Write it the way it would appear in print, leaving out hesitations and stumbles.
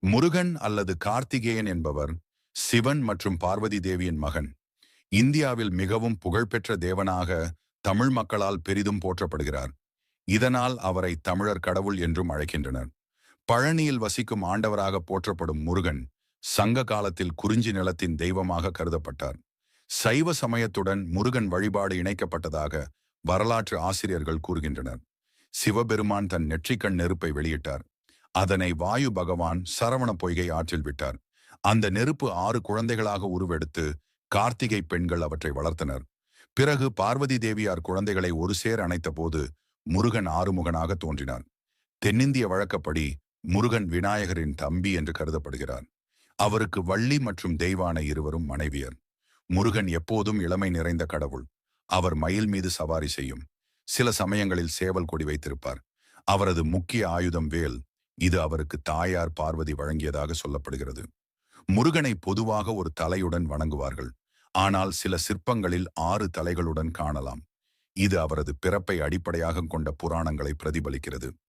முருகன் அல்லது கார்த்திகேயன் என்பவர் சிவன் மற்றும் பார்வதி தேவியின் மகன். இந்தியாவில் மிகவும் புகழ்பெற்ற தேவனாக தமிழ் மக்களால் பெரிதும் போற்றப்படுகிறார். இதனால் அவரை தமிழர் கடவுள் என்றும் அழைக்கின்றனர். பழனியில் வசிக்கும் ஆண்டவராக போற்றப்படும் முருகன் சங்க காலத்தில் குறிஞ்சி நிலத்தின் தெய்வமாக கருதப்பட்டார். சைவ சமயத்துடன் முருகன் வழிபாடு இணைக்கப்பட்டதாக வரலாற்று ஆசிரியர்கள் கூறுகின்றனர். சிவபெருமான் தன் நெற்றிக்கண் நெருப்பை வெளியிட்டார். அதனை வாயு பகவான் சரவண பொய்கை ஆற்றில் விட்டார். அந்த நெருப்பு 6 குழந்தைகளாக உருவெடுத்து கார்த்திகை பெண்கள் அவற்றை வளர்த்தனர். பிறகு பார்வதி தேவியார் குழந்தைகளை ஒரு சேர் அணைத்த போது முருகன் ஆறுமுகனாக தோன்றினார். தென்னிந்திய வழக்கப்படி முருகன் விநாயகரின் தம்பி என்று கருதப்படுகிறார். அவருக்கு வள்ளி மற்றும் தெய்வானை இருவரும் மனைவியர். முருகன் எப்போதும் இளமை நிறைந்த கடவுள். அவர் மயில் மீது சவாரி செய்யும். சில சமயங்களில் சேவல் கொடி வைத்திருப்பார். அவரது முக்கிய ஆயுதம் வேல். இது அவருக்கு தாயார் பார்வதி வழங்கியதாக சொல்லப்படுகிறது. முருகனை பொதுவாக ஒரு தலையுடன் வணங்குவார்கள். ஆனால் சில சிற்பங்களில் 6 தலைகளுடன் காணலாம். இது அவரது பிறப்பை அடிப்படையாக கொண்ட புராணங்களை பிரதிபலிக்கிறது.